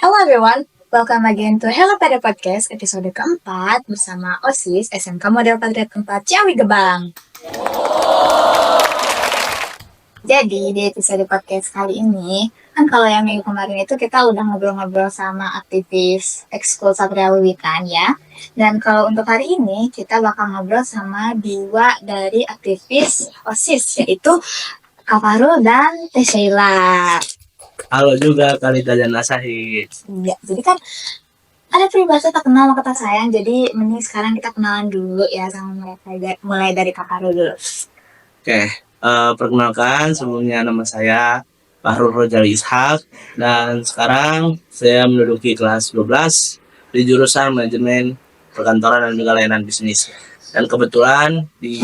Hello everyone, welcome again to Hello Pada Podcast episode keempat bersama OSIS SMK Model Patriot 4 Ciawi Gebang. Jadi di episode podcast kali ini, kan kalau yang minggu kemarin itu kita udah ngobrol-ngobrol sama aktivis ekskul Satria Wiwitan ya. Dan kalau untuk hari ini kita bakal ngobrol sama dua dari aktivis OSIS, yaitu Kak Farul dan Teh Sheila. Halo juga Kalita dan Asahi. Ya, jadi kan ada peribahasa tak kenal maka tak sayang, jadi mending sekarang kita kenalan dulu ya sama mereka, mulai dari Kak Farul dulu. Oke, perkenalkan sebelumnya nama saya Fahrul Rojali Ishak dan sekarang saya menduduki kelas 12 di jurusan Manajemen Perkantoran dan juga Layanan Bisnis. Dan kebetulan di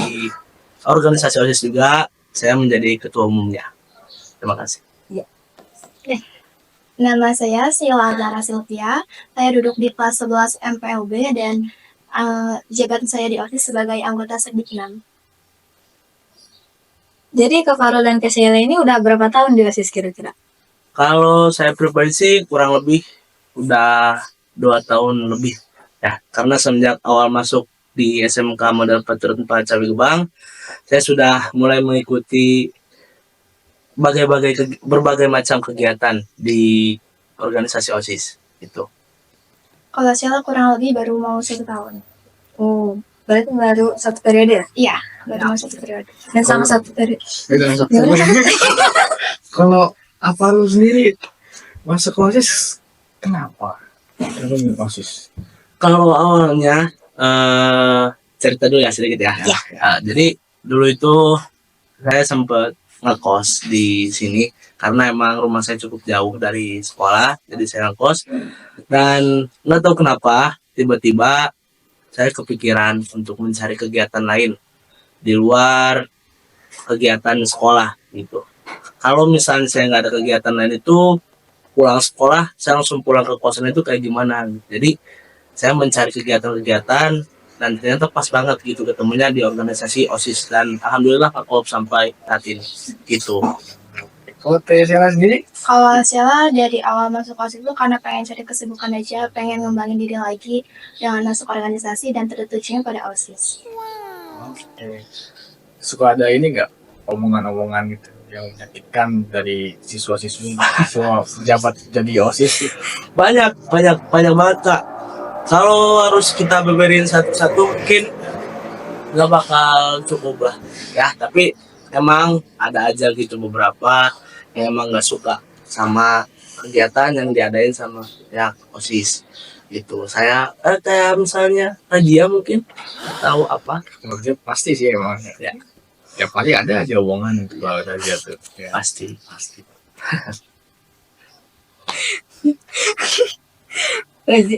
organisasi OSIS juga saya menjadi ketua umumnya. Terima kasih. Nama saya Sheila Zara Sylvia. Saya duduk di kelas 11 MPLB dan jabatan saya di OSIS sebagai anggota Sekdik 6. Jadi Kak Farul dan Teh Sheila ini udah berapa tahun di OSIS kira-kira? Kalau saya pribadi sih kurang lebih udah 2 tahun lebih ya, karena semenjak awal masuk di SMK Model Patriot 4 Ciawi Gebang, saya sudah mulai mengikuti berbagai macam kegiatan di organisasi OSIS itu. Kalau Sheila kurang lebih baru mau 1 tahun. Oh, berarti baru satu periode ya? Iya, baru mau 1 periode. Dan sama satu periode. Kalau apa lu sendiri masuk OSIS kenapa? Kenapa milih OSIS? Kalau awalnya cerita dulu ya sedikit ya. Jadi dulu itu saya sempat ngekos di sini karena emang rumah saya cukup jauh dari sekolah, jadi saya ngekos dan nggak tahu kenapa tiba-tiba saya kepikiran untuk mencari kegiatan lain di luar kegiatan sekolah gitu. Kalau misalnya saya nggak ada kegiatan lain itu, pulang sekolah saya langsung pulang ke kosan itu kayak gimana gitu. Jadi saya mencari kegiatan-kegiatan dan ternyata pas banget gitu ketemunya di organisasi OSIS dan alhamdulillah Pak sampai saat ini gitu. Kalau Teh Sheila sendiri? Kalau Sheila dari awal masuk OSIS itu karena pengen cari kesibukan aja, pengen ngembangin diri lagi dengan masuk organisasi dan tertujunya pada OSIS. Suka ada ini nggak omongan-omongan gitu yang menyakitkan dari siswa-siswi semua pejabat jadi OSIS? Banyak banget Kak. Kalau harus kita beberin satu-satu mungkin nggak bakal cukup lah ya, tapi emang ada aja gitu beberapa yang emang nggak suka sama kegiatan yang diadain sama ya OSIS gitu. Saya kayak misalnya Nadia mungkin tahu apa Menurutnya pasti sih emang ya, ya pasti ada aja omongan itu kalau saja tuh ya. pasti.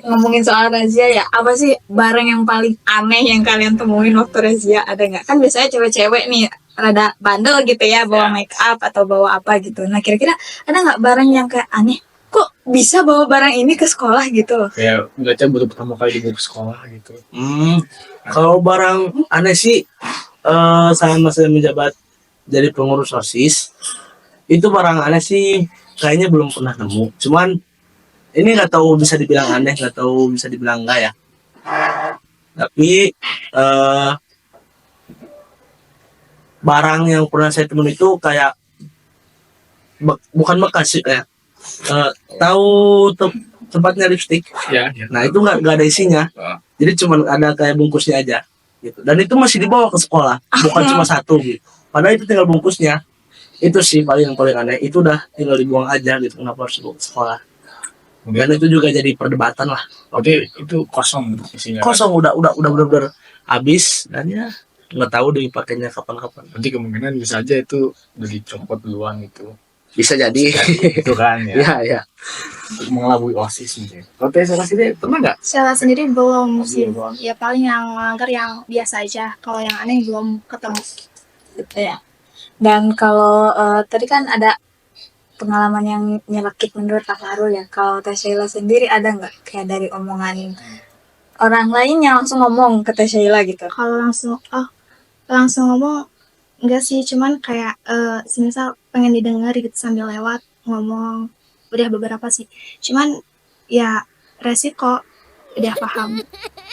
Ngomongin soal razia ya, apa sih barang yang paling aneh yang kalian temuin waktu razia, ada nggak? Kan biasanya cewek-cewek nih rada bandel gitu ya, bawa make up atau bawa apa gitu. Nah kira-kira ada nggak barang yang kayak aneh? Kok bisa bawa barang ini ke sekolah gitu? Kayak baca baru pertama kali dibawa ke sekolah gitu. Kalau barang aneh sih sama saya menjabat jadi pengurus OSIS itu barang aneh sih kayaknya belum pernah nemu. Cuman ini nggak tahu bisa dibilang aneh, nggak tahu bisa dibilang enggak ya. Tapi barang yang pernah saya temuin itu kayak bukan bekas sih, kayak tahu tempatnya lipstick. Ya. Nah itu nggak ada isinya, jadi cuma ada kayak bungkusnya aja gitu. Dan itu masih dibawa ke sekolah, bukan cuma satu gitu. Padahal itu tinggal bungkusnya. Itu sih yang paling aneh. Itu udah tinggal dibuang aja gitu, kenapa harus dibawa ke sekolah? Dan itu juga jadi perdebatan lah. Oke, itu kosong isinya. Kosong udah benar-benar habis dan ya nggak tahu dipakainya kapan-kapan. Berarti kemungkinan bisa aja itu udah dicopot duluan gitu. Bisa jadi. Itu kan ya. ya. Untuk mengelabui OSIS mungkin. Kalau Teh Sheila sendiri pernah nggak? Sheila sendiri belum sih. Belum. Ya paling yang melanggar yang biasa aja. Kalau yang aneh belum ketemu. Gitu ya. Dan kalau tadi kan ada pengalaman yang nyelekit menurut Kak Farul ya. Kalau Teh Sheila sendiri ada nggak kayak dari omongan orang lain yang langsung ngomong ke Teh Sheila gitu? Kalau langsung ngomong enggak sih, cuman kayak semisal pengen didengar gitu sambil lewat ngomong, udah beberapa sih. Cuman ya resiko udah paham.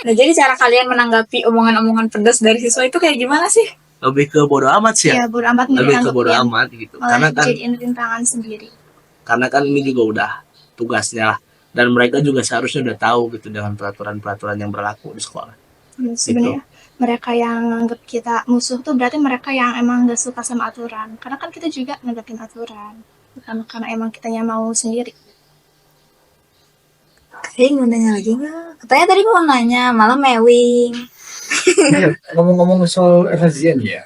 Nah, jadi cara kalian menanggapi omongan-omongan pedas dari siswa itu kayak gimana sih? Lebih ke bodo amat sih ya. Ya bodo amat Lebih ke menganggap bodo yang amat gitu. malah jadiin rintangan sendiri. Karena kan ini juga udah tugasnya lah. Dan mereka juga seharusnya udah tahu gitu dengan peraturan-peraturan yang berlaku di sekolah. Ya, sebenarnya mereka yang nganggap kita musuh tuh berarti mereka yang emang gak suka sama aturan. Karena kan kita juga ngadepin aturan. Bukan karena emang kitanya mau sendiri. Saya mau nanya lagi nggak? Katanya tadi mau nanya, malah mewing. Ngomong-ngomong soal razia nih ya,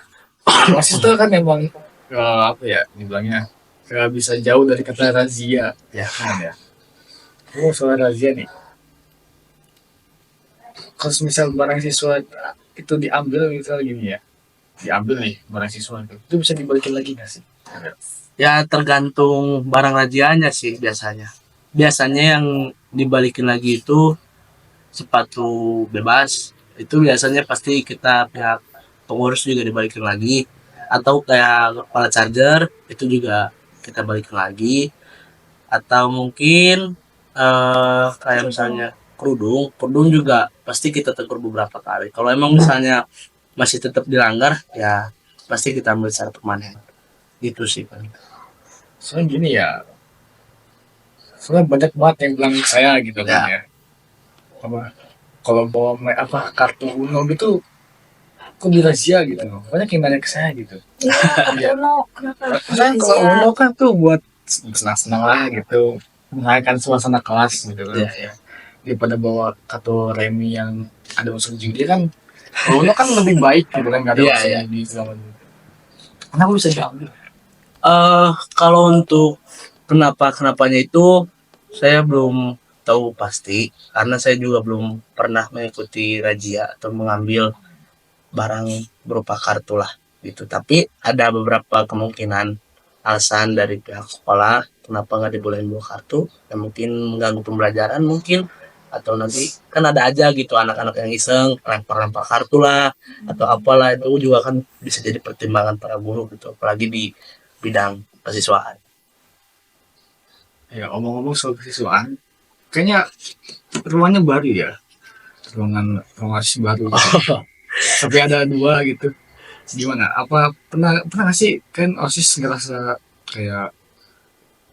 OSIS itu kan emang apa ya dibilangnya gak bisa jauh dari kata razia ya kan ya. Soal razia nih, kalau misal barang siswa itu diambil misal gini ya, diambil nih barang siswa itu bisa dibalikin lagi nggak sih? Ya tergantung barang rajiannya sih biasanya. Biasanya yang dibalikin lagi itu sepatu bebas. Itu biasanya pasti kita pihak pengurus juga dibalikin lagi. Atau kayak kepala charger itu juga kita balikin lagi. Atau mungkin kayak misalnya kerudung juga pasti kita tegur beberapa kali. Kalau emang misalnya masih tetap dilanggar, ya pasti kita ambil secara permanen. Gitu sih paling. Soalnya gini ya, soalnya banyak banget yang bilang ke saya gitu kan ya, apa kalau bawa kartu Uno gitu kok dirazia gitu, banyak yang nanya ke saya gitu. Iya, Uno, kenapa? Kan kalau Uno kan tuh buat senang-senang lah gitu, mengalihkan suasana kelas gitu kan. Ya. Daripada bawa kartu remi yang ada unsur judi kan, kalau Uno kan lebih baik gitu kan, nggak ada Iya, unsur iya. judi segala macam. Kenapa bisa diambil? Kalau untuk kenapanya itu saya belum tahu pasti karena saya juga belum pernah mengikuti razia atau mengambil barang berupa kartu lah gitu. Tapi ada beberapa kemungkinan alasan dari pihak sekolah kenapa nggak dibolehin bawa kartu, ya mungkin mengganggu pembelajaran mungkin, atau nanti kan ada aja gitu anak-anak yang iseng lempar-lempar kartu lah atau apalah, itu juga kan bisa jadi pertimbangan para guru gitu, apalagi di bidang kesiswaan. Ya omong-omong soal kesiswaan, kayaknya ruangannya baru ya, ruangan siswa baru gitu. Tapi ada 2 gitu. Gimana? Apa pernah nggak sih kan OSIS ngerasa kayak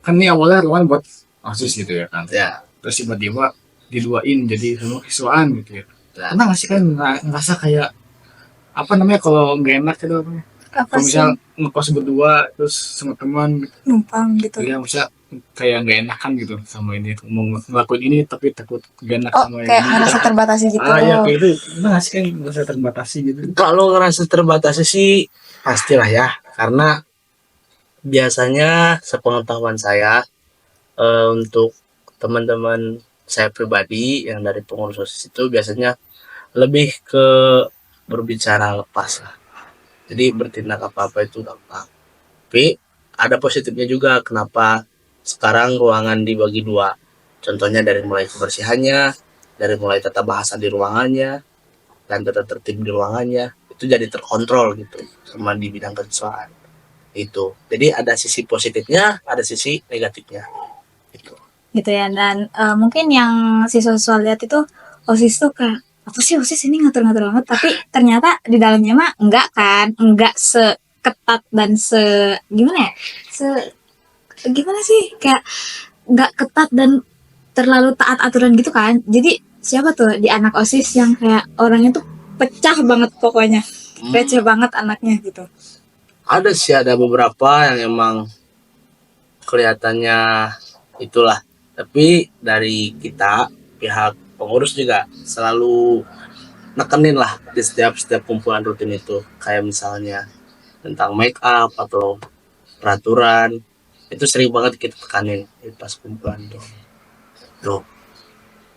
kan ini awalnya ruangan buat OSIS gitu ya kan? Ya, Terus tiba-tiba diduain jadi semua kesiswaan gitu ya. ya. Pernah nggak sih kan ngerasa kayak apa namanya kalau nggak enak gitu apa? Apa Kalau sih? misal ngekos berdua terus sama teman Numpang gitu. ya, misal kayak nggak enakan gitu sama ini, mau ngelakuin ini tapi takut gak enak Oh, sama kayak ini. ngerasa terbatasi gitu. Ya kayak gitu. Pernah nggak sih kan ngerasa terbatasi gitu? Kalau ngerasa terbatasi sih pastilah ya, karena biasanya sepengetahuan saya untuk teman-teman saya pribadi yang dari pengurus OSIS itu biasanya lebih ke berbicara lepas lah. Jadi bertindak apa-apa itu gampang. Tapi ada positifnya juga kenapa sekarang ruangan dibagi 2. Contohnya dari mulai kebersihannya, dari mulai tata bahasa di ruangannya, dan tata tertib di ruangannya, itu jadi terkontrol gitu sama di bidang kesiswaan itu. Jadi ada sisi positifnya, ada sisi negatifnya gitu. Gitu ya. Dan mungkin yang siswa-siswa lihat itu OSIS tuh kayak apa sih OSIS ini ngatur-ngatur banget, tapi ternyata di dalamnya mah enggak kan, enggak seketat dan gimana ya, gimana sih, kayak enggak ketat dan terlalu taat aturan gitu kan. Jadi siapa tuh di anak OSIS yang kayak orangnya tuh pecah banget pokoknya, receh banget anaknya gitu. Ada sih, ada beberapa yang emang kelihatannya itulah, tapi dari kita pihak pengurus juga selalu nekenin lah di setiap kumpulan rutin itu, kayak misalnya tentang make up atau peraturan, itu sering banget kita tekanin di pas kumpulan tuh.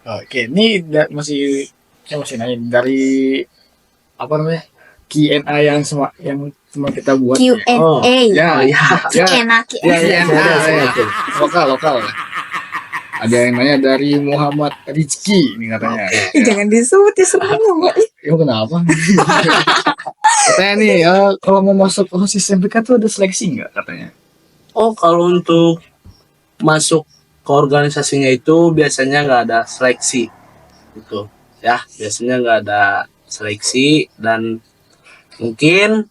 Oke, ini saya masih nanya dari apa namanya Q&A yang semua kita buat. Q&A. Oh, Ya, ya. Q&A. ya. Lokal. Ada yang nanya dari Muhammad Rizky ini katanya. Jangan disebut ya semuanya, Mbak. Ya kenapa? Katanya nih, kalau mau masuk OSIS MPK tuh ada seleksi nggak katanya? Oh, kalau untuk masuk keorganisasinya itu biasanya nggak ada seleksi gitu ya, biasanya nggak ada seleksi, dan mungkin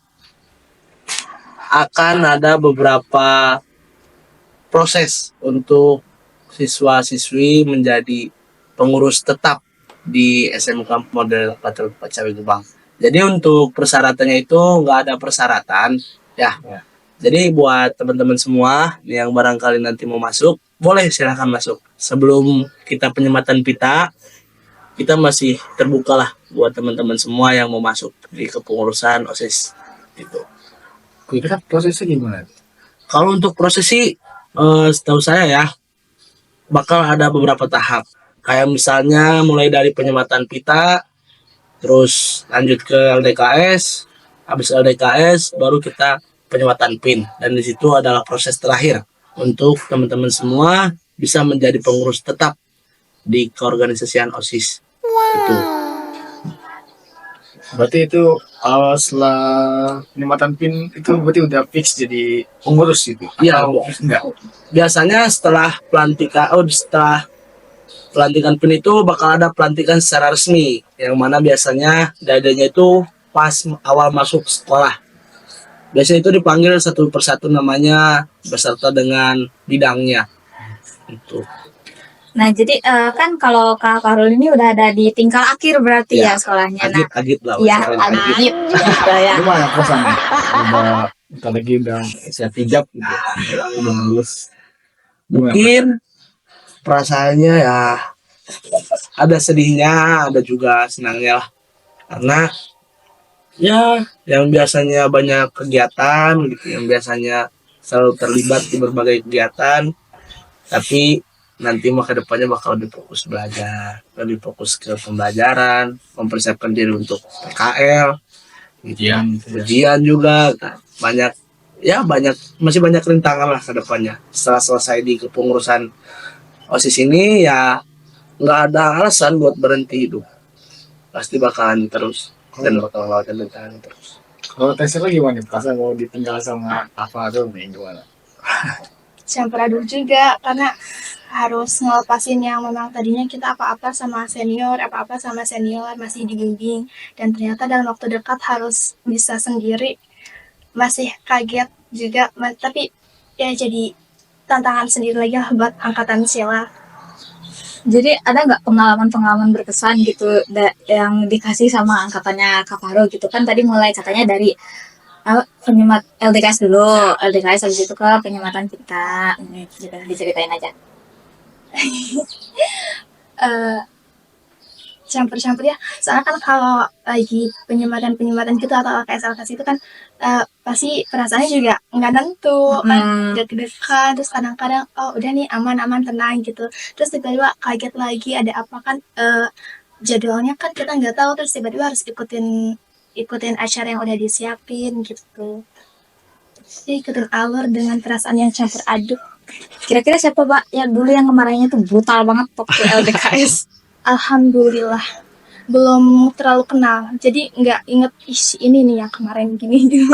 akan ada beberapa proses untuk siswa-siswi menjadi pengurus tetap di SMK Model Patrol Cabai Gebang. Jadi untuk persyaratannya itu nggak ada persyaratan ya. Jadi buat teman-teman semua yang barangkali nanti mau masuk, boleh silahkan masuk. Sebelum kita penyematan pita, kita masih terbuka lah buat teman-teman semua yang mau masuk di kepengurusan OSIS gitu. Kira-kira prosesnya gimana? Kalau untuk prosesi, setahu saya ya, bakal ada beberapa tahap. Kayak misalnya mulai dari penyematan pita, terus lanjut ke LDKS, habis LDKS baru kita penyematan PIN, dan di situ adalah proses terakhir untuk teman-teman semua bisa menjadi pengurus tetap di keorganisasian OSIS. Itu. Berarti itu setelah penyematan PIN itu berarti udah fix jadi pengurus gitu? Iya, Atau enggak? biasanya setelah pelantikan PIN itu bakal ada pelantikan secara resmi, yang mana biasanya dadanya itu pas awal masuk sekolah. Biasanya itu dipanggil satu persatu namanya beserta dengan bidangnya. Itu. Nah, jadi kan kalau Kak Farul ini udah ada di tingkat akhir berarti ya sekolahnya. Nah, Agit lah. iya, bahasa Agit. agit. Gitu ya. Gimana perasaannya? Udah bentar lagi udah siap hijab gitu. Udah lulus. Gimana? Mungkin perasaannya ya ada sedihnya, ada juga senangnya lah. Karena ya yang biasanya banyak kegiatan gitu, yang biasanya selalu terlibat di berbagai kegiatan, tapi nanti mah kedepannya bakal lebih fokus belajar, lebih fokus ke pembelajaran, mempersiapkan diri untuk PKL, ujian juga. Nah, masih banyak rintangan lah ke depannya. Setelah selesai di kepengurusan OSIS ini ya nggak ada alasan buat berhenti hidup, pasti bakalan terus dan bakal ngelakuin rintangan terus. Kalau tesnya lagi gimana? Perasaan mau ditinggal sama apa tuh nih gimana? campur aduk juga karena harus ngelepasin yang memang tadinya kita apa-apa sama senior masih dibimbing, dan ternyata dalam waktu dekat harus bisa sendiri, masih kaget juga, tapi ya jadi tantangan sendiri lagi lah buat angkatan Sheila. Jadi ada nggak pengalaman-pengalaman berkesan gitu yang dikasih sama angkatannya Kak Farul gitu kan, tadi mulai katanya dari penyemat LDKS dulu, LDKS habis itu ke penyematan kita, gitu, diceritain aja. Campur-campur ya, soalnya kan kalau lagi penyematan gitu atau LKS itu kan pasti perasaannya juga nggak tentu kan, deg-degan, terus kadang-kadang oh udah nih aman tenang gitu, terus tiba-tiba kaget lagi ada apa kan, jadwalnya kan kita nggak tahu, terus tiba-tiba harus ikutin acara yang udah disiapin gitu. Jadi ikutin alur dengan perasaan yang campur aduk. Kira-kira siapa Pak yang dulu yang kemarinnya tuh brutal banget waktu LDKS? Alhamdulillah belum terlalu kenal, jadi nggak inget isi ini nih yang kemarin gini gitu.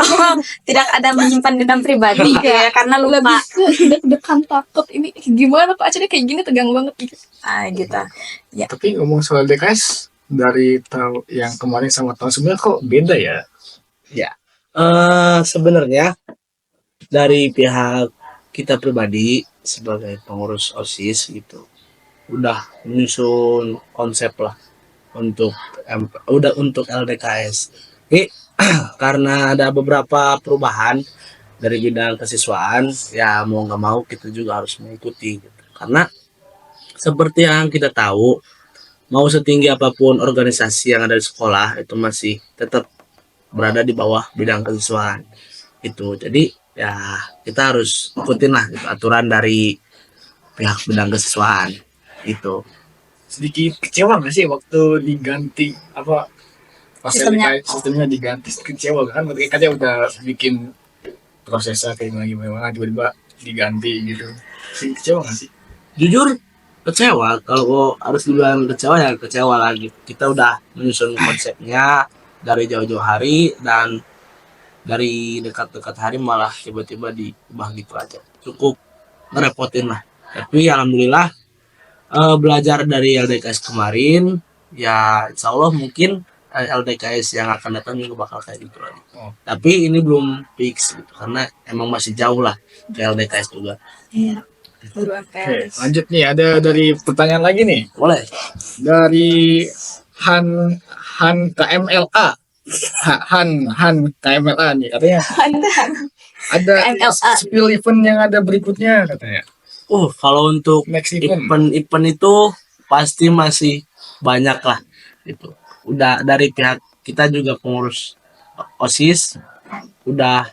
Tidak ada menyimpan dendam pribadi ya, karena lupa. Lebih ke deg-degan, takut ini gimana kok acaranya kayak gini, tegang banget gitu. Gitu. Ya. Tapi ngomong soal DKS dari tahun yang kemarin sama tahun sebelumnya kok beda ya? Sebenarnya dari pihak kita pribadi sebagai pengurus OSIS gitu udah menyusun konsep lah untuk LDKS. Ini karena ada beberapa perubahan dari bidang kesiswaan, ya mau nggak mau kita juga harus mengikuti gitu. Karena seperti yang kita tahu, mau setinggi apapun organisasi yang ada di sekolah itu masih tetap berada di bawah bidang kesiswaan itu. Jadi ya kita harus ikutin lah gitu, aturan dari pihak bidang kesiswaan itu. Sedikit kecewa nggak sih waktu diganti apa pas sistemnya diganti, kecewa kan? Katanya udah bikin prosesnya kayak gimana tiba-tiba diganti gitu. Kecewa nggak sih? Jujur kecewa, kalau harus dibilang kecewa ya kecewa lagi. Kita udah menyusun konsepnya dari jauh-jauh hari, dan dari dekat-dekat hari malah tiba-tiba diubah gitu aja. Cukup ngerepotin lah Tapi alhamdulillah belajar dari LDKS kemarin, ya insya Allah mungkin LDKS yang akan datang juga bakal kayak gitu lagi. Oh. Tapi ini belum fix gitu, karena emang masih jauh lah ke LDKS juga. Iya. Guru Oke, MPLS. lanjut nih, ada dari pertanyaan lagi nih Boleh? dari Han KMLA. Han KMLA nih katanya ada KMLA. spill event yang ada berikutnya katanya. Kalau untuk Next event. event itu pasti masih banyak lah itu. Udah dari pihak kita juga pengurus OSIS udah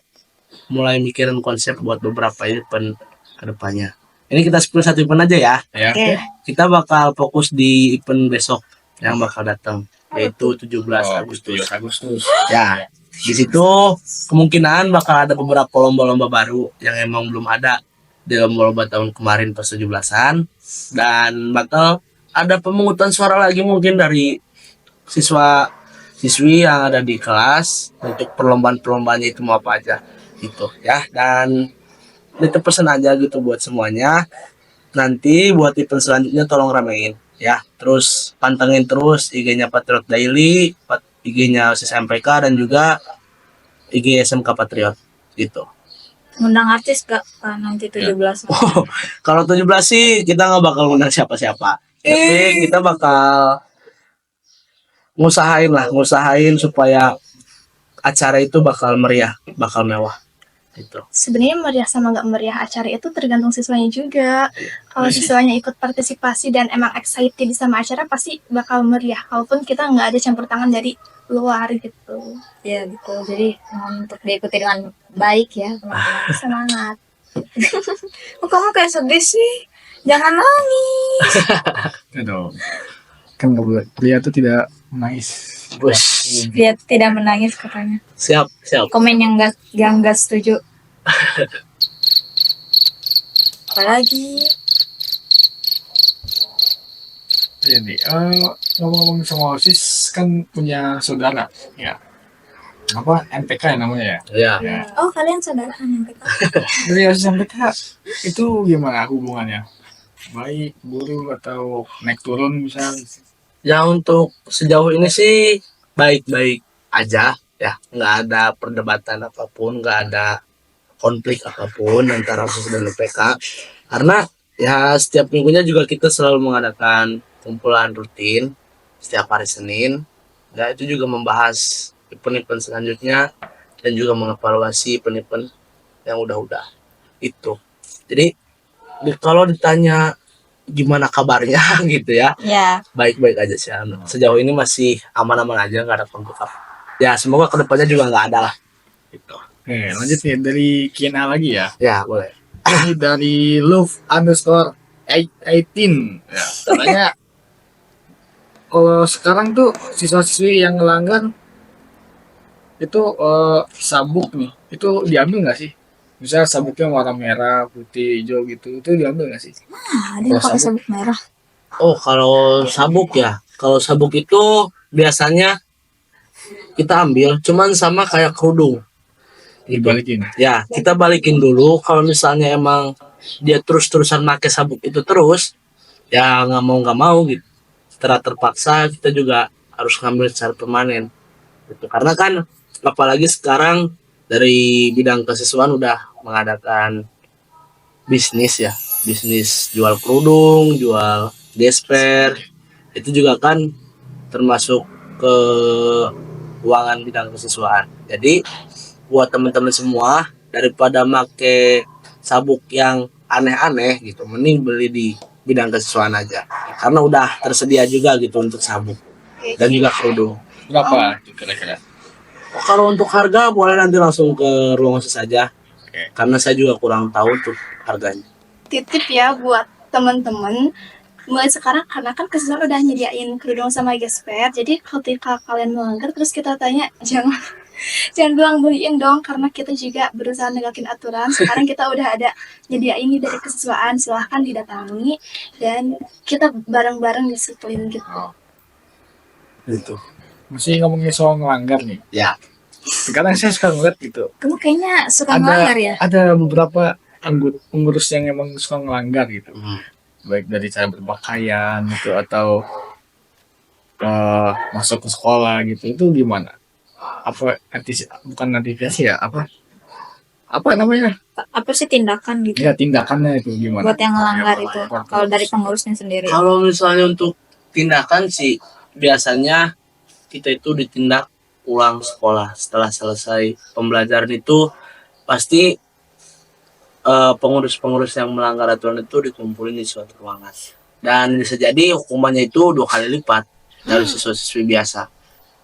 mulai mikirin konsep buat beberapa event kedepannya. Ini kita spill satu event aja ya. Ya. Oke. Kita bakal fokus di event besok yang bakal datang, yaitu 17 Agustus. 17 Agustus. Ya, di situ kemungkinan bakal ada beberapa lomba-lomba baru yang emang belum ada di lomba-lomba tahun kemarin pas 17-an, dan bakal ada pemungutan suara lagi mungkin dari siswi yang ada di kelas untuk perlombaan-perlombaannya itu mau apa aja gitu ya. Dan itu pesan aja gitu buat semuanya, nanti buat event selanjutnya tolong ramein ya, terus pantengin terus IG-nya Patriot Daily, IG-nya OSIS MPK, dan juga IG SMK Patriot gitu. Ngundang artis gak nanti 17? Kalau 17 sih kita nggak bakal ngundang siapa-siapa, tapi kita bakal ngusahain supaya acara itu bakal meriah, bakal mewah gitu. Sebenarnya meriah sama nggak meriah acara itu tergantung siswanya juga. Kalau siswanya ikut partisipasi dan emang excited sama acara pasti bakal meriah. Walaupun kita nggak ada campur tangan dari luar gitu. Ya gitu. Jadi untuk diikuti dengan baik ya teman-teman. Semangat. Oh, kamu kayak sedih sih. Jangan nangis. Aduh. Kan nggak boleh. Dia tuh tidak menangis. Bos, Dia tidak menangis katanya. siap. Komen yang gak setuju. Apalagi Jadi ngomong-ngomong sama OSIS kan punya saudara ya. Apa MPK ya namanya ya? Ya. Ya. oh kalian saudaraan yang kita. Dari OSIS MPK itu gimana hubungannya? Baik, buruk, atau naik turun misal? Ya untuk sejauh ini sih baik-baik aja ya, nggak ada perdebatan apapun, nggak ada konflik apapun antara OSIS dan MPK, karena ya setiap minggunya juga kita selalu mengadakan kumpulan rutin setiap hari Senin, dan itu juga membahas event-event selanjutnya dan juga mengevaluasi event-event yang udah itu. Jadi kalau ditanya gimana kabarnya gitu ya, Ya. baik-baik aja sih. Sejauh ini masih aman-aman aja, nggak ada konflik apa. Ya semoga kedepannya juga nggak ada lah gitu. Oke, lanjut nih dari Kina lagi ya. Ya boleh. Ini dari love_18 ya, katanya kalau sekarang tuh siswa-siswi yang ngelanggar itu sabuk nih, itu diambil nggak sih? Misal sabuknya warna merah, putih, hijau gitu, itu diambil nggak sih? Ada yang pakai sabuk merah. Kalau sabuk itu biasanya kita ambil cuman sama kayak kerudung gitu. Dibalikin. Ya kita balikin dulu. Kalau misalnya emang dia terus-terusan pakai sabuk itu terus, ya nggak mau gitu, setelah terpaksa kita juga harus ngambil secara permanen gitu. Karena kan apalagi sekarang dari bidang kesiswaan udah mengadakan bisnis jual kerudung, jual gesper, itu juga kan termasuk ke keuangan bidang kesiswaan. Jadi buat teman-teman semua, daripada make sabuk yang aneh-aneh gitu, mending beli di bidang kesiswaan aja, karena udah tersedia juga gitu untuk sabuk dan juga kerudung. Berapa itu kira-kira? Kalau untuk harga boleh nanti langsung ke ruang OSIS saja. Oke. Karena saya juga kurang tahu untuk harganya. Titip ya buat teman-teman mulai sekarang, karena kan kesiswaan udah nyediain kerudung sama gesper. Jadi ketika kalian melanggar terus kita tanya, jangan bilang beliin dong, karena kita juga berusaha negakin aturan. Sekarang kita udah ada nyediain ini dari kesiswaan, silahkan didatangi dan kita bareng-bareng disiplin gitu. Gitu. Masih ngomongin soal ngelanggar nih. Ya. Sekarang saya suka ngeliat gitu. Kamu kayaknya suka melanggar ya? Ada beberapa pengurus yang emang suka ngelanggar gitu, baik dari cara berpakaian gitu atau masuk ke sekolah gitu, itu gimana? Apa bukan notifikasi ya, apa namanya Apa sih tindakan gitu ya, tindakannya itu gimana buat yang ngelanggar Ya, itu Pak. kalau dari pengurusnya sendiri? Kalau misalnya untuk tindakan sih biasanya kita itu ditindak ulang sekolah setelah selesai pembelajaran itu pasti pengurus-pengurus yang melanggar aturan itu dikumpulin di suatu ruangan dan bisa jadi hukumannya itu 2 kali lipat dari siswa-siswi biasa.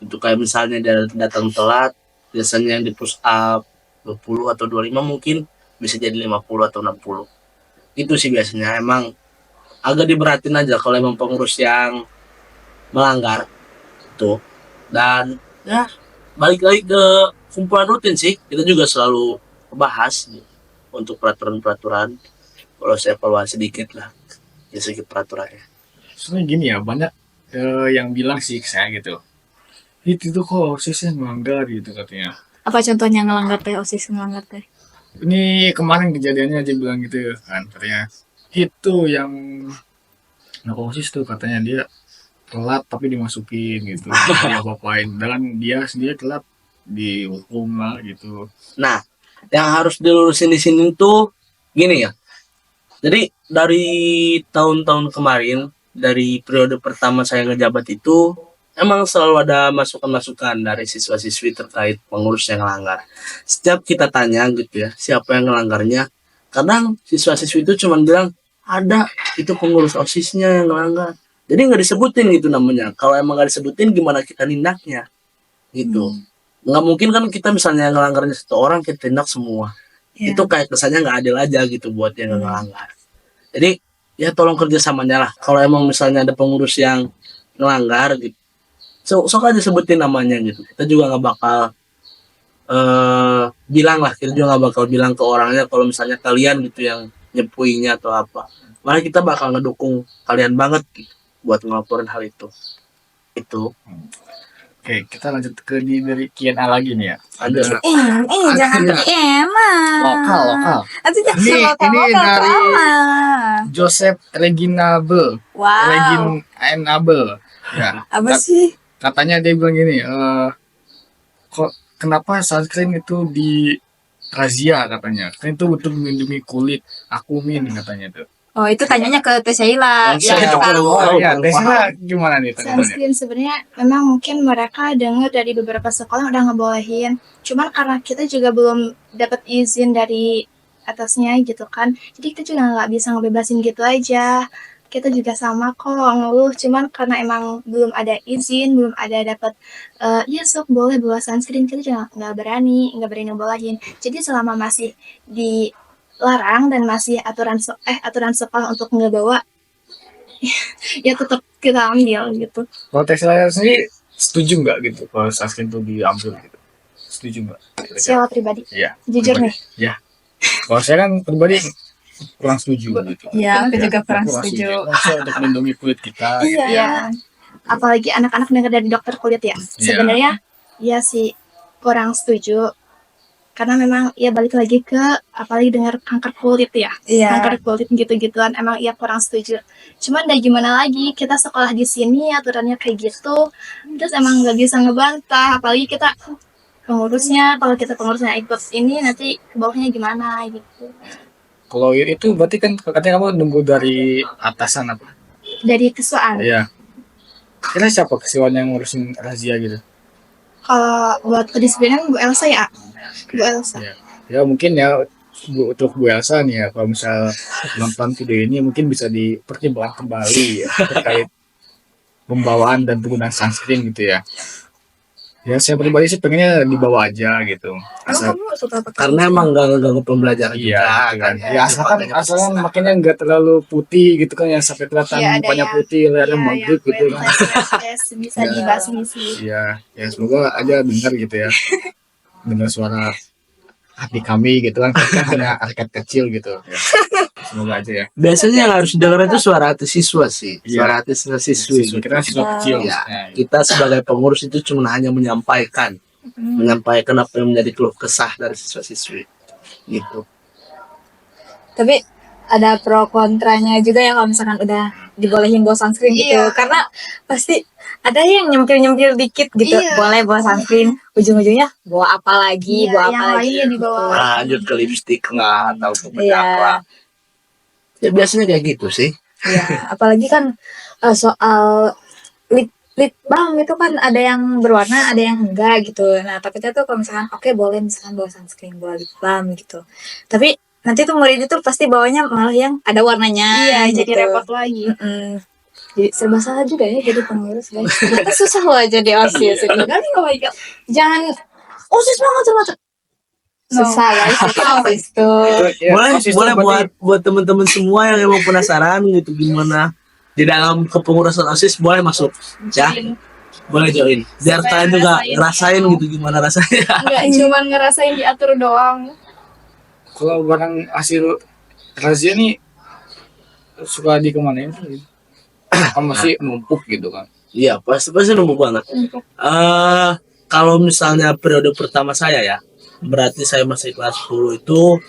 Itu kayak misalnya dia datang telat, biasanya yang di push up 20 atau 25 mungkin bisa jadi 50 atau 60. Itu sih biasanya emang agak diberatin aja kalau emang pengurus yang melanggar tuh. Dan ya balik lagi ke kumpulan rutin sih, kita juga selalu bahas untuk peraturan-peraturan. Kalau saya evaluasi sedikit lah dari segi peraturannya. Soalnya gini ya, banyak yang bilang sih ke saya gitu, itu tuh kok OSISnya melanggar gitu katanya. Apa contohnya ngelanggar teh, OSIS ngelanggar teh? Ini kemarin kejadiannya aja bilang gitu kan, katanya itu yang OSIS tuh katanya dia telat tapi dimasukin gitu, dia apa-apain, dan dia sendiri telat dihukum lah gitu. Nah, yang harus dilurusin di sini tuh gini ya. Jadi dari tahun-tahun kemarin, dari periode pertama saya ngejabat itu, emang selalu ada masukan-masukan dari siswa-siswi terkait pengurus yang ngelanggar. Setiap kita tanya gitu ya, siapa yang ngelanggarnya, kadang siswa-siswi itu cuma bilang, ada, itu pengurus OSISnya yang ngelanggar. Jadi nggak disebutin gitu namanya. Kalau emang nggak disebutin, gimana kita nindaknya? Gitu. Nggak mungkin kan kita misalnya ngelanggarnya 1 orang, kita tindak semua. Ya. Itu kayak kesannya nggak adil aja gitu buat yang ngelanggar. Jadi ya tolong kerjasamanya lah. Kalau emang misalnya ada pengurus yang ngelanggar gitu, sok aja sebutin namanya gitu. Kita juga nggak bakal bilang lah, kita juga nggak bakal bilang ke orangnya kalau misalnya kalian gitu yang nyepuinya atau apa. Malah kita bakal ngedukung kalian banget gitu, buat ngelaporin hal itu. Itu Oke, kita lanjut ke dari Q&A lagi nih ya. ada. Jangan emang. Lokal. Itu jangan Ini lokal dari amat. Joseph Reginable. Wow. Reginable. Ya. Apa sih? Katanya dia bilang gini, kok kenapa sunscreen itu di razia katanya? Kan itu untuk melindungi kulit aku katanya tuh. Oh, itu tanyanya ke Teh Sheila. Saya tahu. Ya, Tesla gimana nih tanggapannya? Sunscreen sebenarnya memang mungkin mereka dengar dari beberapa sekolah udah ngebolehin. Cuman karena kita juga belum dapat izin dari atasnya gitu kan. Jadi kita juga nggak bisa ngebebasin gitu aja. Kita juga sama kok ngeluh. Cuman karena emang belum ada izin, belum ada dapat ya sok boleh bawa sunscreen, kita juga nggak berani ngebolehin. Jadi selama masih dilarang dan masih aturan sekolah untuk nggak bawa, ya tetap kita ambil gitu. Kalau Tesla sendiri setuju nggak gitu kalau sunscreen itu diambil gitu? Setuju nggak? Secara pribadi, Iya. jujur pribadi. nih, Ya. Kalau saya kan pribadi kurang setuju gitu. Ya, aku juga kurang Kurang setuju. Maksudnya untuk melindungi kulit kita. Iya. ya apalagi anak-anak dengar dari dokter kulit ya. Sebenarnya ya sih kurang setuju. Karena memang ya balik lagi ke apalagi dengar kanker kulit ya. Iya. Kanker kulit gitu-gituan emang ya kurang setuju. Cuman dari gimana lagi, kita sekolah di sini aturannya kayak gitu. Terus emang nggak bisa ngebantah, apalagi kita pengurusnya, kalau kita pengurusnya ikut ini nanti ke bawahnya gimana gitu. Kalau itu berarti kan katanya kamu nunggu dari atasan apa? Dari kesuaan. Iya. Kira siapa kesuaan yang ngurusin razia gitu? Kalau buat kedisiplinan Bu Elsa ya. Bu Elsa. Ya mungkin ya untuk Bu Elsa nih ya, kalau misal nonton video ini mungkin bisa dipertimbangkan kembali ya, terkait pembawaan dan penggunaan sunscreen gitu ya. Ya saya pribadi sih pengennya dibawa aja gitu. Asal, Kamu suka pakai? Karena emang nggak ngeganggu pembelajaran iya juga kan. Ya asalkan makanya nggak terlalu putih gitu kan, yang sampai kelihatan Iya, ada mukanya yang- putih, lehernya maghrib gitu kan. bisa dibasmi sih. Iya, ya semoga aja dengar gitu ya. Dengar suara hati kami gitu kan, kita punya rakyat kecil gitu ya. Semoga aja ya. biasanya yang harus didengar itu suara hati siswa sih, Iya. suara hati siswi. Siswa kita kan siswa kecil Ya, maksudnya. kita sebagai pengurus itu cuma hanya menyampaikan apa yang menjadi keluh kesah dari siswa-siswi gitu. Tapi ada pro kontranya juga ya kalau misalkan udah dibolehin bawa sunscreen gitu. Iya. Karena pasti ada yang nyempil-nyempil dikit gitu. Iya. Boleh bawa sunscreen, ujung-ujungnya bawa apa lagi, Iya, bawa yang apa lagi. lainnya dibawa. Lanjut ke lipstick lah atau ke Iya. apa. Ya biasanya kayak gitu sih. Iya, apalagi kan soal lip balm itu kan ada yang berwarna, ada yang enggak gitu. Nah, takutnya tuh kalau misalkan oke boleh misalkan bawa sunscreen, bawa lip balm gitu. Tapi nanti tuh murid itu pasti bawanya malah yang ada warnanya. Iya, jadi gitu. repot lagi. Jadi serba salah juga ya jadi pengurus guys. Ternyata susah loh jadi OSIS ini. Kan oh my god. Jangan OSIS banget macam. Susah guys, jadi OSIS tuh. Ya, boleh OSIS boleh tuh berarti buat teman-teman semua yang emang penasaran gitu gimana di dalam kepengurusan OSIS boleh masuk ya. Boleh join. Biar Supaya kalian juga ngerasain ngerasain gitu gimana rasanya. Enggak cuma ngerasain diatur doang. kalau barang hasil razia nih suka dikemanain tuh? Kan masih numpuk gitu kan. Iya, pasti numpuk banget. Kalau misalnya periode pertama saya ya, berarti saya masih kelas 10 itu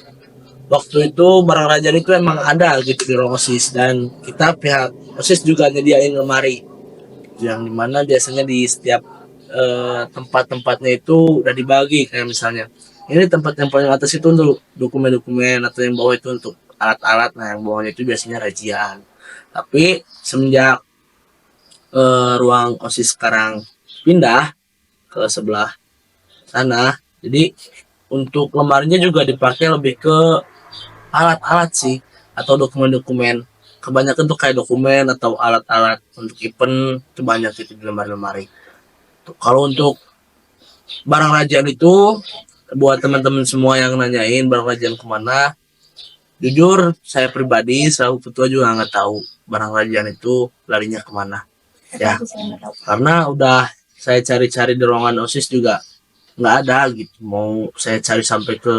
waktu itu barang rajaan itu emang ada gitu di ruang OSIS dan kita pihak OSIS juga nyediain lemari yang dimana biasanya di setiap tempat-tempatnya itu udah dibagi kayak misalnya ini tempat yang paling atas itu untuk dokumen-dokumen atau yang bawah itu untuk alat-alat, nah yang bawahnya itu biasanya rajian. Tapi semenjak ruang OSIS sekarang pindah ke sebelah sana, jadi untuk lemarinya juga dipakai lebih ke alat-alat sih atau dokumen-dokumen. Kebanyakan tuh kayak dokumen atau alat-alat untuk event itu banyak itu di lemari-lemari. Kalau untuk barang rajaan itu buat teman-teman semua yang nanyain barang rajaan kemana, jujur saya pribadi selalu ketua juga nggak tahu barang rajaan itu larinya kemana ya, karena udah saya cari-cari di ruangan OSIS juga nggak ada gitu. Mau saya cari sampai ke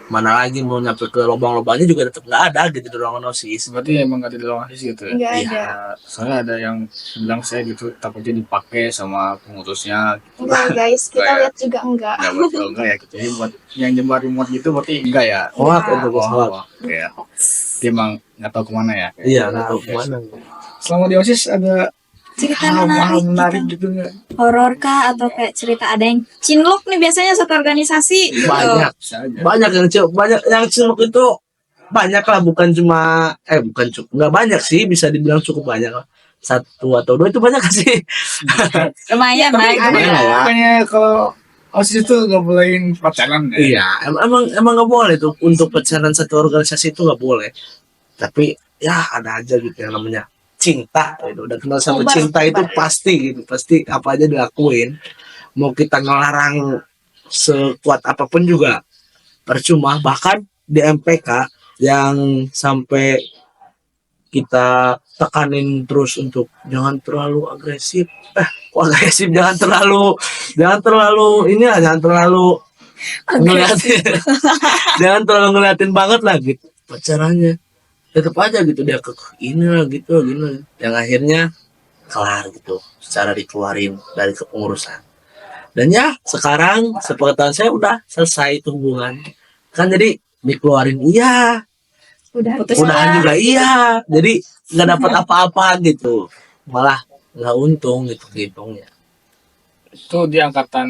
mana lagi, mau nyampe ke lubang-lubangnya juga tetap nggak ada gitu di ruangan OSIS. Berarti emang gak ada di ruang OSIS gitu ya? Enggak Iya. ada. Soalnya ada yang bilang saya gitu takutnya dipakai sama pengurusnya. Enggak guys, kita lihat juga enggak. Enggak betul enggak ya gitu. Jadi buat yang nyebar remote gitu berarti enggak ya? Hoak Iya. untuk hoak. Oke ya. Dia emang nggak tahu kemana ya? Iya, nggak tahu kemana. Selama di OSIS ada Cerita hal menarik, menarik gitu nggak? horor kah atau kayak cerita ada yang cinlok nih biasanya satu organisasi gitu. Banyak, Bisa aja. banyak yang cilok itu banyak lah, bukan cuma bukan cukup nggak banyak sih, bisa dibilang cukup banyak lah. 1 atau 2 itu banyak sih. Lumayan lah. Ada Lumayan lah ya. Makanya kalau OSIS itu nggak bolehin pacaran ya? Iya, emang nggak boleh tuh untuk pacaran satu organisasi itu nggak boleh. Tapi ya ada aja gitu yang namanya cinta gitu. Udah kenal sama Kobar, cinta itu kobar. pasti gitu, pasti apa aja dilakuin. Mau kita ngelarang sekuat apapun juga percuma. Bahkan di MPK yang sampai kita tekanin terus untuk jangan terlalu agresif. Kok agresif? Jangan terlalu ini lah, jangan terlalu ngeliatin, jangan terlalu ngeliatin banget lah gitu pacarannya. Tetap aja gitu dia ini lah gitu gini, yang akhirnya kelar gitu secara dikeluarin dari kepengurusan. Dan ya sekarang sepengetahuan saya udah selesai itu hubungan kan, jadi dikeluarin iya, Udah Putus udahan juga iya, jadi nggak dapat apa-apa gitu, malah nggak untung gitu hitungnya. Itu di angkatan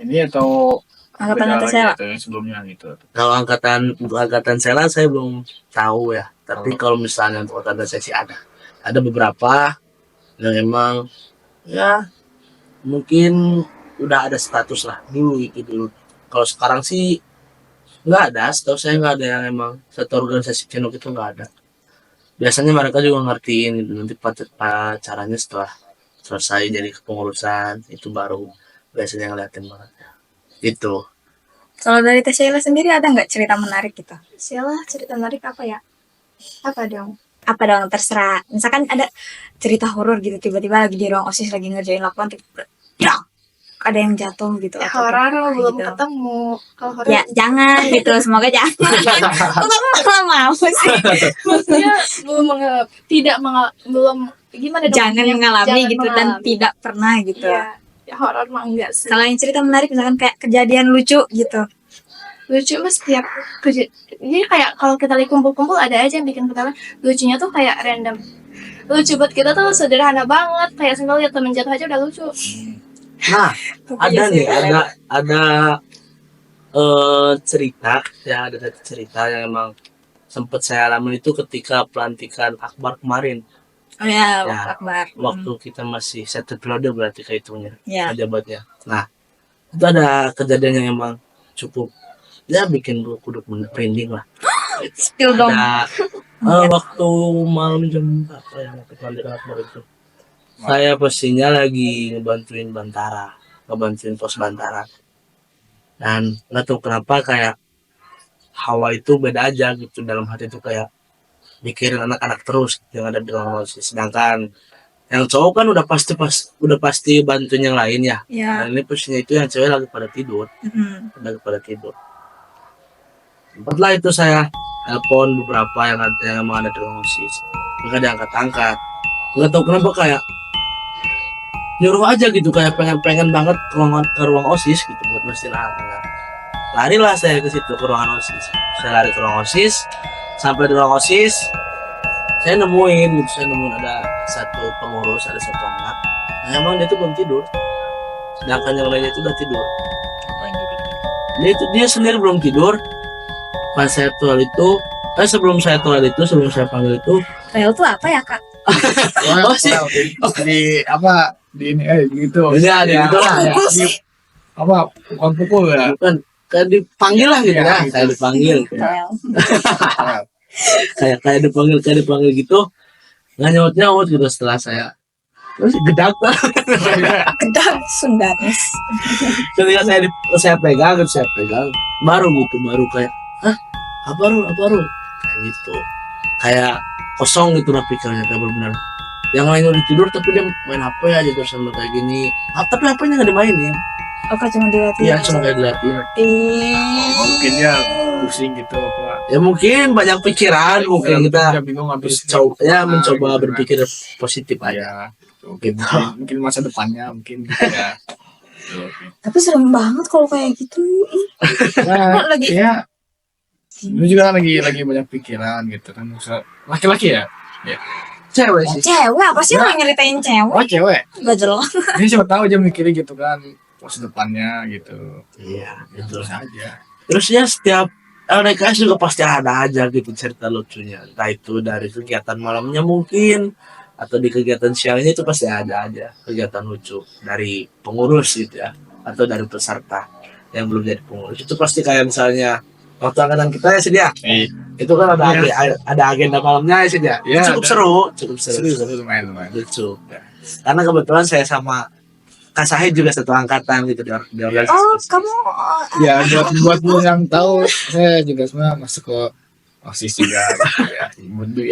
ini atau Angkatan beda atas lagi saya. atau yang sebelumnya gitu? Kalau angkatan saya belum tahu ya, tapi kalau misalnya untuk angkatan saya sih ada beberapa yang emang ya mungkin udah ada status lah dulu itu dulu. Kalau sekarang sih nggak ada, setahu saya nggak ada yang emang satu organisasi Cenok itu nggak ada. Biasanya mereka juga ngertiin gitu, nanti pacarannya setelah selesai jadi kepengurusan itu baru biasanya ngeliatin banget itu. Kalau dari Teh Sheila sendiri ada nggak cerita menarik gitu? Sialah, cerita menarik apa ya? Apa dong? Apa dong, terserah. Misalkan ada cerita horor gitu, tiba-tiba lagi di ruang OSIS lagi ngerjain laporan, tiba-tiba ada yang jatuh gitu. Ya, atau horor kayak belum gitu. ketemu. Kalau horor Ya jangan gitu, semoga jangan. Kok mau sih? maksudnya belum gimana dong? Jangan mengalami Jangan gitu dan mengalami. tidak pernah gitu. Iya, ya horor mah enggak sih. Kalau yang cerita menarik misalkan kayak kejadian lucu gitu. lucu mas setiap kerja. Jadi kayak kalau kita lagi kumpul-kumpul ada aja yang bikin ketawa. Lucunya tuh kayak random. Lucu buat kita tuh sederhana banget. Kayak simpel lihat temen jatuh aja udah lucu. Nah, ada nih, ada cerita ya, ada satu cerita yang emang sempat saya alami itu ketika pelantikan Akbar kemarin. Oh ya, Ya, Akbar. Waktu kita masih satu periode berarti kehitungnya Ya. pejabatnya. Nah, itu ada kejadian yang emang cukup ya bikin bulu kuduk merinding lah. Spill dong. Ada waktu malam jam berapa ya waktu pelantikan Akbar itu. Saya posisinya lagi ngebantuin pos Bantara. Dan nggak tahu kenapa kayak hawa itu beda aja gitu, dalam hati itu kayak mikirin anak-anak terus yang ada di ruang OSIS. Sedangkan yang cowok kan udah pasti bantuin yang lain ya. Ya. Dan ini posisinya itu yang cewek lagi pada tidur. Sempatlah itu saya telepon beberapa yang emang ada di ruang OSIS. Mereka diangkat-angkat. Nggak tahu kenapa kayak nyuruh aja gitu, kayak pengen banget ke ruang OSIS gitu buat mestiin anak-anak. Larilah saya ke situ, ke ruangan OSIS. Saya lari ke ruang OSIS. Sampai di ruang OSIS, saya nemuin ada satu pengurus, ada satu anak. Nah, emang dia tuh belum tidur. Sedangkan yang lainnya itu udah tidur. Dia sendiri belum tidur. Pas saya tual itu, sebelum saya panggil itu, Rel tuh apa ya kak? oh sih, di apa di ini gitu. Iya, gitu lah. Ya, di, apa bukan pukul ya? bukan kayak dipanggil lah gitu ya, kayak dipanggil, Rel. kayak dipanggil gitu, nggak nyaut gitu setelah saya terus gedak lah. Kedang Sundanis. Ketika saya pegang baru kayak apa Rul kayak gitu, kayak kosong gitu lah pikirannya, kayak benar yang lain udah tidur tapi dia main HP aja terus sama kayak gini. Tapi HP-nya nggak dimainin. Oh kak cuma dilihatin. Iya, cuma kayak dilihatin. Mungkin dia pusing gitu apa? Ya mungkin banyak pikiran, mungkin kita bingung habis mencoba berpikir positif aja. Ya, mungkin masa depannya mungkin ya. Tapi serem banget kalau kayak gitu. Nah, Lagi. ya lu juga lagi banyak pikiran gitu kan. Laki-laki ya? Cewek sih. Cewek apa sih orang nyeritain cewek? Oh cewek. Gak jelas. Ini siapa tahu aja mikirnya gitu kan masa depannya gitu. Iya, Itu saja. Terus ya setiap LDKS juga pasti ada aja gitu cerita lucunya. Entah itu dari kegiatan malamnya mungkin, atau di kegiatan siangnya itu pasti ada aja kegiatan lucu dari pengurus gitu ya, atau dari peserta yang belum jadi pengurus. Itu pasti kayak misalnya waktu angkatan kita ya sih dia. Itu kan ada agenda malamnya ya sih dia. Iya, Cukup seru. Lumayan. Lucu. Karena kebetulan saya sama Kak Sahid juga satu angkatan gitu di organisasi. Oh kamu. Ya buat lu yang tahu, saya juga sebenarnya masuk ke OSIS juga. Ya.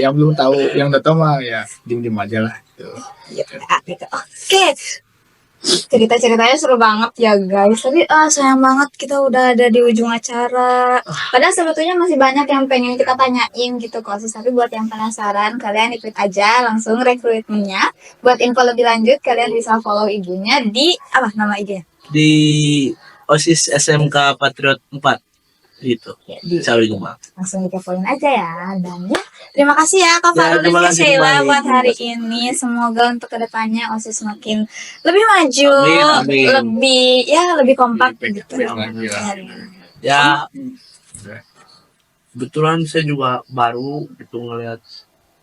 Yang belum tahu, yang udah tahu mah ya diem aja lah. Gitu. Ya, gitu. Oke. Cerita-ceritanya seru banget ya guys. Tapi sayang banget kita udah ada di ujung acara. Padahal sebetulnya masih banyak yang pengen kita tanyain gitu kok. Tapi buat yang penasaran, kalian ikut aja langsung rekrutmennya. Buat info lebih lanjut, kalian bisa follow ibunya di apa nama IG-nya? Di OSIS SMK Patriot 4 gitu. Ya, di Sawi Gumang. langsung dikepoin aja ya. Dan ya, terima kasih ya Kak Farul terima dan kasih Sheila kembali. buat hari ini. Semoga untuk kedepannya OSIS semakin lebih maju, Amin. lebih kompak Lebih gitu. lagi lah. Ya kebetulan saya juga baru gitu ngeliat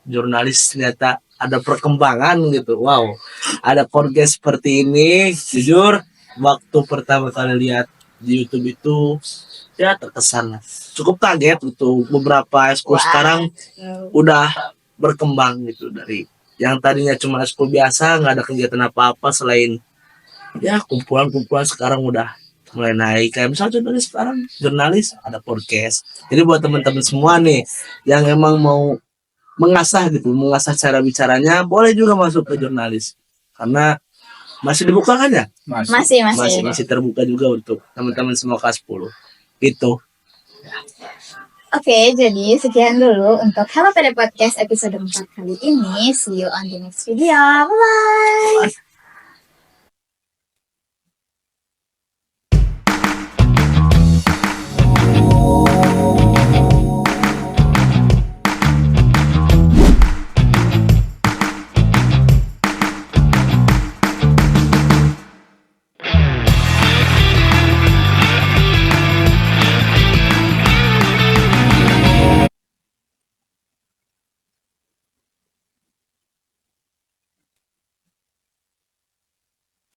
jurnalis ternyata ada perkembangan gitu. Wow, ada podcast seperti ini. Jujur waktu pertama kali lihat di YouTube itu ya terkesan lah. Cukup kaget gitu, beberapa ekskul sekarang udah berkembang gitu, dari yang tadinya cuma ekskul biasa nggak ada kegiatan apa-apa selain ya kumpulan sekarang udah mulai naik. Kayak misalnya jurnalis ada podcast. Jadi buat teman-teman semua nih yang emang mau mengasah cara bicaranya, boleh juga masuk ke jurnalis karena masih dibuka kan ya, masih terbuka juga untuk teman-teman semua kelas 10 gitu. Oke, jadi sekian dulu untuk Hello PD Podcast episode 4 kali ini. See you on the next video. Bye-bye.